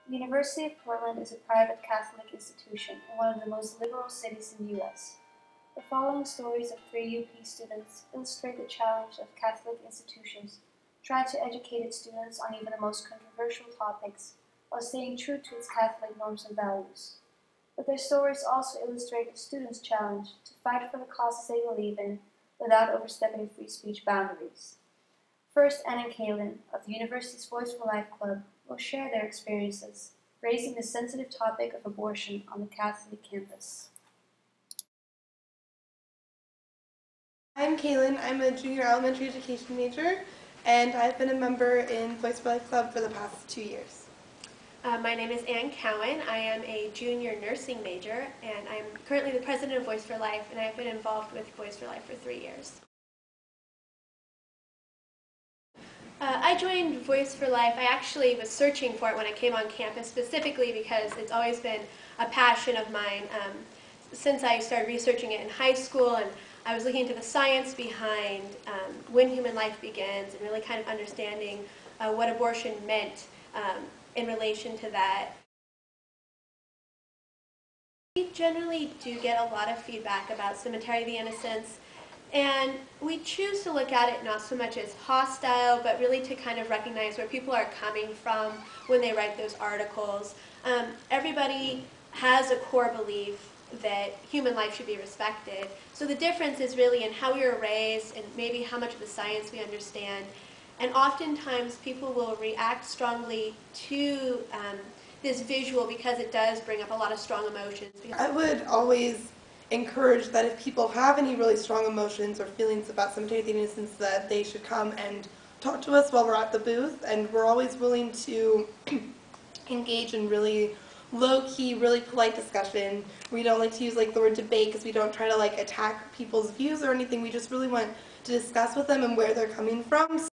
The University of Portland is a private Catholic institution in one of the most liberal cities in the U.S. The following stories of three UP students illustrate the challenge of Catholic institutions trying to educate its students on even the most controversial topics while staying true to its Catholic norms and values. But their stories also illustrate the students' challenge to fight for the causes they believe in without overstepping free speech boundaries. First, Ann and Kaylin of the university's Voice for Life Club will share their experiences raising the sensitive topic of abortion on the Catholic campus. I'm Kaylin. I'm a junior elementary education major, and I've been a member in Voice for Life Club for the past 2 years. My name is Ann Cowan. I am a junior nursing major, and I'm currently the president of Voice for Life, and I've been involved with Voice for Life for 3 years. I joined Voice for Life. I actually was searching for it when I came on campus, specifically because it's always been a passion of mine since I started researching it in high school, and I was looking into the science behind when human life begins and really kind of understanding what abortion meant in relation to that. We generally do get a lot of feedback about Cemetery of the Innocents, and we choose to look at it not so much as hostile, but really to kind of recognize where people are coming from when they write those articles. Everybody has a core belief that human life should be respected. So the difference is really in how we were raised and maybe how much of the science we understand. And oftentimes people will react strongly to this visual because it does bring up a lot of strong emotions. I would always encourage that if people have any really strong emotions or feelings about Cemetery of the Innocents, that they should come and talk to us while we're at the booth, and we're always willing to engage in really low-key, really polite discussion. We don't like to use the word debate because we don't try to attack people's views or anything. We just really want to discuss with them and where they're coming from.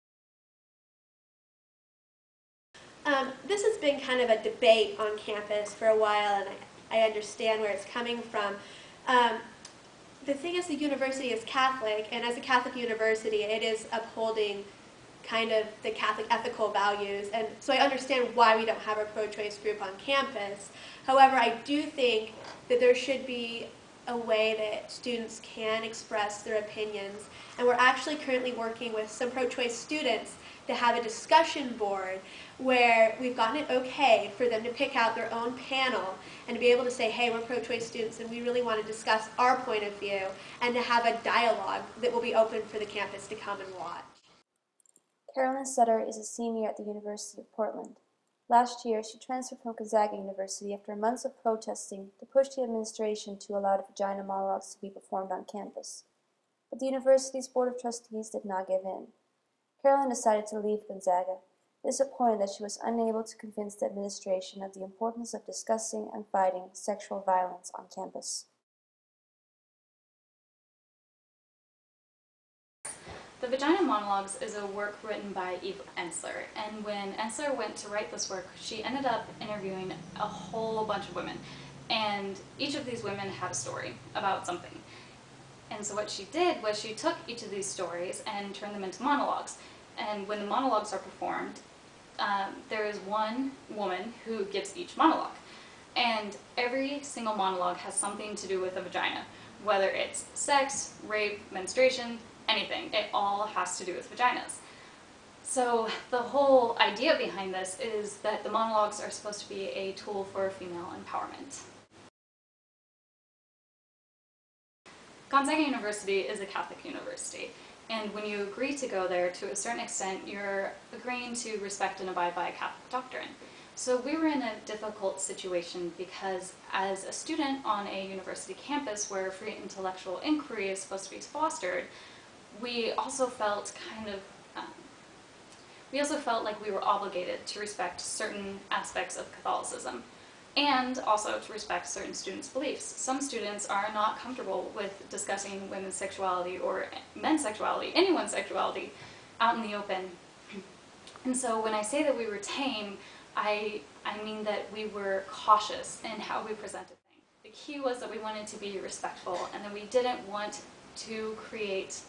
This has been kind of a debate on campus for a while, and I understand where it's coming from. The thing is, the university is Catholic, and as a Catholic university, it is upholding kind of the Catholic ethical values, and so I understand why we don't have a pro-choice group on campus. However, I do think that there should be a way that students can express their opinions, and we're actually currently working with some pro-choice students to have a discussion board where we've gotten it okay for them to pick out their own panel and to be able to say, hey, we're pro-choice students and we really want to discuss our point of view, and to have a dialogue that will be open for the campus to come and watch. Carolyn Sutter is a senior at the University of Portland. Last year, she transferred from Gonzaga University after months of protesting to push the administration to allow the vagina monologues to be performed on campus. But the university's Board of Trustees did not give in. Carolyn decided to leave Gonzaga, disappointed that she was unable to convince the administration of the importance of discussing and fighting sexual violence on campus. The Vagina Monologues is a work written by Eve Ensler, and when Ensler went to write this work, she ended up interviewing a whole bunch of women, and each of these women had a story about something. And so what she did was she took each of these stories and turned them into monologues. And when the monologues are performed, there is one woman who gives each monologue. And every single monologue has something to do with a vagina, whether it's sex, rape, menstruation, anything. It all has to do with vaginas. So the whole idea behind this is that the monologues are supposed to be a tool for female empowerment. Gonzaga University is a Catholic university, and when you agree to go there, to a certain extent, you're agreeing to respect and abide by Catholic doctrine. So we were in a difficult situation because as a student on a university campus where free intellectual inquiry is supposed to be fostered, we also felt like we were obligated to respect certain aspects of Catholicism, and also to respect certain students' beliefs. Some students are not comfortable with discussing women's sexuality or men's sexuality, anyone's sexuality, out in the open. And so when I say that we were tame, I mean that we were cautious in how we presented things. The key was that we wanted to be respectful, and that we didn't want to create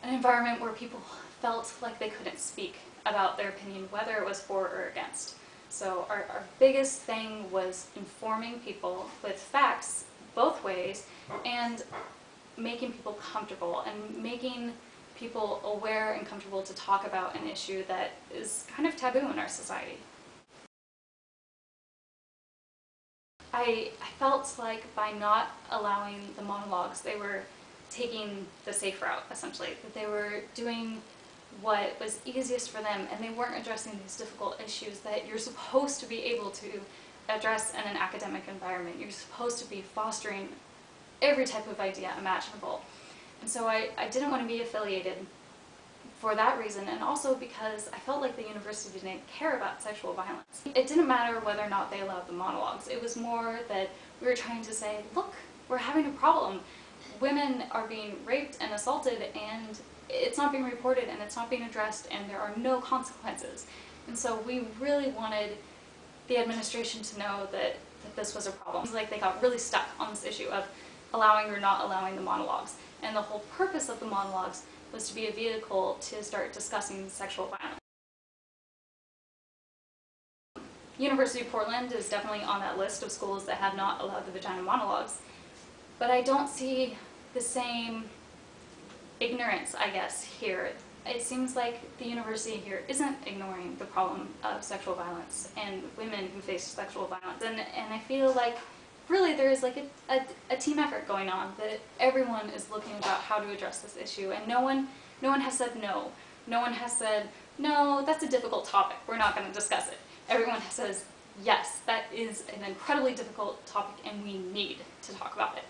an environment where people felt like they couldn't speak about their opinion, whether it was for or against. So our biggest thing was informing people with facts both ways and making people comfortable and making people aware and comfortable to talk about an issue that is kind of taboo in our society. I felt like by not allowing the monologues, they were taking the safe route, essentially, that they were doing what was easiest for them, and they weren't addressing these difficult issues that you're supposed to be able to address in an academic environment. You're supposed to be fostering every type of idea imaginable. And so I didn't want to be affiliated for that reason, and also because I felt like the university didn't care about sexual violence. It didn't matter whether or not they allowed the monologues. It was more that we were trying to say, look, we're having a problem. Women are being raped and assaulted, and it's not being reported, and it's not being addressed, and there are no consequences. And so we really wanted the administration to know that this was a problem. It was like they got really stuck on this issue of allowing or not allowing the monologues. And the whole purpose of the monologues was to be a vehicle to start discussing sexual violence. University of Portland is definitely on that list of schools that have not allowed the vagina monologues, but I don't see the same ignorance, I guess, here. It seems like the university here isn't ignoring the problem of sexual violence and women who face sexual violence, and I feel like really there is like a team effort going on, that everyone is looking about how to address this issue, and no one has said no. No one has said, no, that's a difficult topic, we're not going to discuss it. Everyone says, yes, that is an incredibly difficult topic and we need to talk about it.